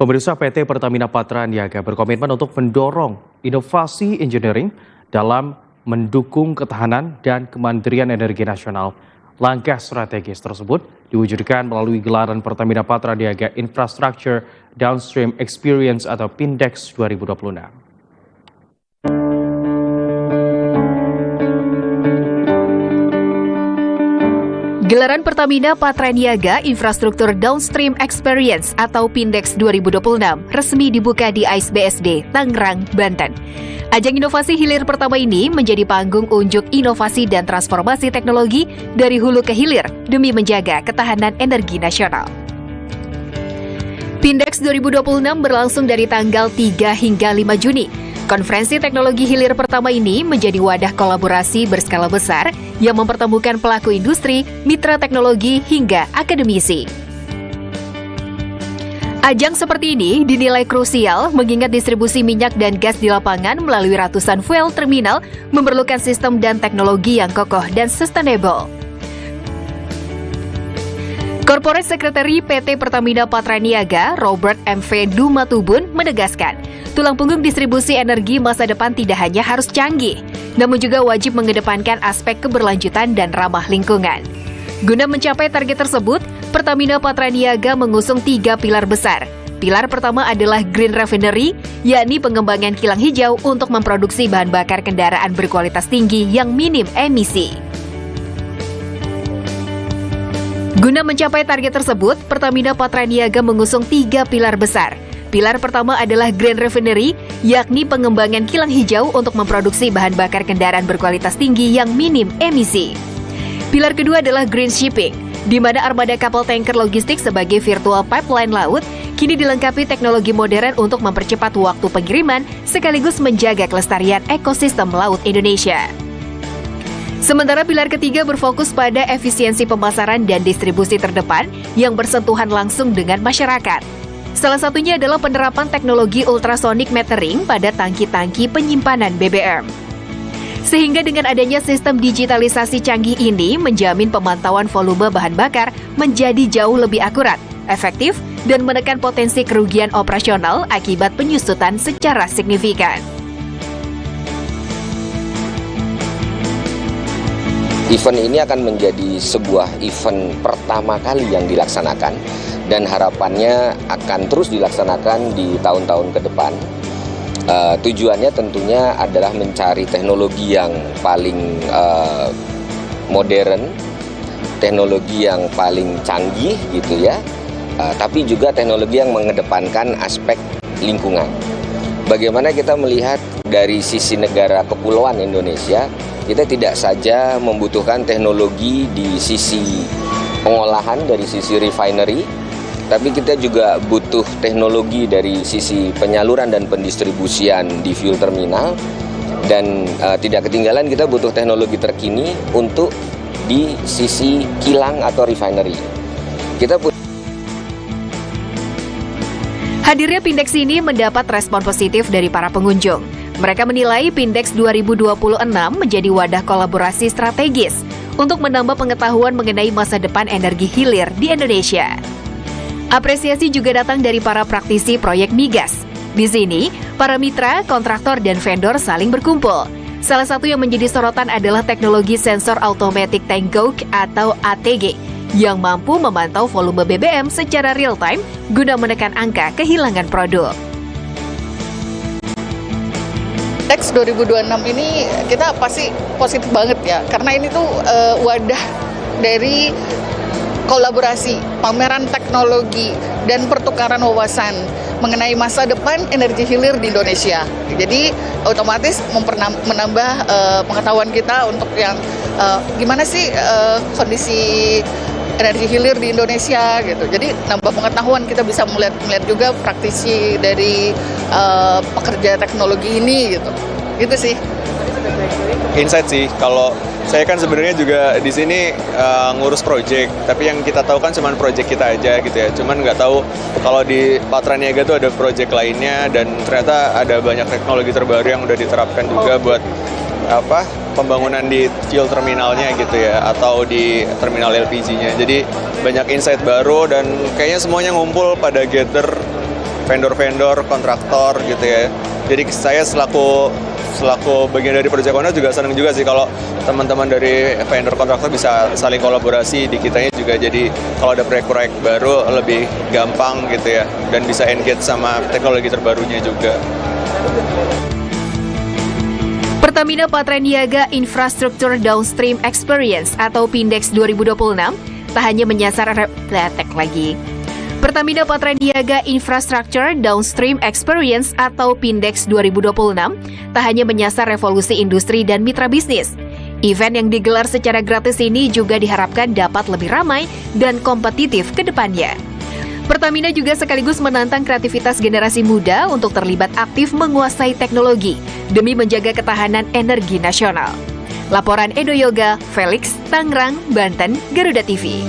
Pemirsa, PT Pertamina Patra Niaga berkomitmen untuk mendorong inovasi engineering dalam mendukung ketahanan dan kemandirian energi nasional. Langkah strategis tersebut diwujudkan melalui gelaran Pertamina Patra Niaga Infrastructure Downstream Experience atau PINDEX 2026. Gelaran Pertamina Patra Niaga Infrastruktur Downstream Experience atau PINDEX 2026 resmi dibuka di AIS BSD, Tangerang, Banten. Ajang inovasi hilir pertama ini menjadi panggung unjuk inovasi dan transformasi teknologi dari hulu ke hilir demi menjaga ketahanan energi nasional. PINDEX 2026 berlangsung dari tanggal 3 hingga 5 Juni. Konferensi teknologi hilir pertama ini menjadi wadah kolaborasi berskala besar yang mempertemukan pelaku industri, mitra teknologi, hingga akademisi. Ajang seperti ini dinilai krusial mengingat distribusi minyak dan gas di lapangan melalui ratusan fuel terminal memerlukan sistem dan teknologi yang kokoh dan sustainable. Corporate Secretary PT Pertamina Patra Niaga, Robert M.V. Dumatubun, menegaskan, tulang punggung distribusi energi masa depan tidak hanya harus canggih, namun juga wajib mengedepankan aspek keberlanjutan dan ramah lingkungan. Guna mencapai target tersebut, Pertamina Patra Niaga mengusung 3 pilar besar. Pilar pertama adalah Green Refinery, yakni pengembangan kilang hijau untuk memproduksi bahan bakar kendaraan berkualitas tinggi yang minim emisi. Guna mencapai target tersebut, Pertamina Patra Niaga mengusung 3 pilar besar. Pilar pertama adalah Green Refinery, yakni pengembangan kilang hijau untuk memproduksi bahan bakar kendaraan berkualitas tinggi yang minim emisi. Pilar kedua adalah Green Shipping, di mana armada kapal tanker logistik sebagai virtual pipeline laut kini dilengkapi teknologi modern untuk mempercepat waktu pengiriman sekaligus menjaga kelestarian ekosistem laut Indonesia. Sementara pilar ketiga berfokus pada efisiensi pemasaran dan distribusi terdepan yang bersentuhan langsung dengan masyarakat. Salah satunya adalah penerapan teknologi ultrasonic metering pada tangki-tangki penyimpanan BBM. Sehingga dengan adanya sistem digitalisasi canggih ini menjamin pemantauan volume bahan bakar menjadi jauh lebih akurat, efektif, dan menekan potensi kerugian operasional akibat penyusutan secara signifikan. Event ini akan menjadi sebuah event pertama kali yang dilaksanakan dan harapannya akan terus dilaksanakan di tahun-tahun ke depan. Tujuannya tentunya adalah mencari teknologi yang paling modern, teknologi yang paling canggih gitu ya, tapi juga teknologi yang mengedepankan aspek lingkungan. Bagaimana kita melihat dari sisi negara kepulauan Indonesia, kita tidak saja membutuhkan teknologi di sisi pengolahan dari sisi refinery, tapi kita juga butuh teknologi dari sisi penyaluran dan pendistribusian di fuel terminal, dan tidak ketinggalan kita butuh teknologi terkini untuk di sisi kilang atau refinery. Hadirnya PINDEX ini mendapat respon positif dari para pengunjung. Mereka menilai PINDEX 2026 menjadi wadah kolaborasi strategis untuk menambah pengetahuan mengenai masa depan energi hilir di Indonesia. Apresiasi juga datang dari para praktisi proyek migas. Di sini, para mitra, kontraktor, dan vendor saling berkumpul. Salah satu yang menjadi sorotan adalah teknologi sensor automatic tank gauge atau ATG yang mampu memantau volume BBM secara real-time guna menekan angka kehilangan produk. PINDEX 2026 ini kita pasti positif banget ya, karena ini tuh wadah dari kolaborasi, pameran teknologi, dan pertukaran wawasan mengenai masa depan energi hilir di Indonesia. Jadi otomatis menambah pengetahuan kita untuk yang gimana sih kondisi energi hilir di Indonesia gitu. Jadi nambah pengetahuan, kita bisa melihat juga praktisi dari pekerja teknologi ini gitu. Gitu sih. Insight sih. Kalau saya kan sebenarnya juga di sini ngurus project, tapi yang kita tahu kan cuma project kita aja gitu ya. Cuman nggak tahu kalau di Patra Niaga tuh ada project lainnya, dan ternyata ada banyak teknologi terbaru yang udah diterapkan juga buat pembangunan di fuel terminalnya gitu ya, atau di terminal LPG-nya. Jadi banyak insight baru dan kayaknya semuanya ngumpul pada gather vendor-vendor, kontraktor gitu ya. Jadi saya selaku bagian dari Project Owner juga senang juga sih kalau teman-teman dari vendor kontraktor bisa saling kolaborasi di kitanya juga, jadi kalau ada proyek-proyek baru lebih gampang gitu ya, dan bisa engage sama teknologi terbarunya juga. Pertamina Patraniaga Infrastructure Downstream Experience atau PINDEX 2026 tak hanya menyasar Pertamina Patraniaga Infrastructure Downstream Experience atau PINDEX 2026 tak hanya menyasar revolusi industri dan mitra bisnis. Event yang digelar secara gratis ini juga diharapkan dapat lebih ramai dan kompetitif ke depannya. Pertamina juga sekaligus menantang kreativitas generasi muda untuk terlibat aktif menguasai teknologi demi menjaga ketahanan energi nasional. Laporan Edo Yoga, Felix, Tangerang, Banten, Garuda TV.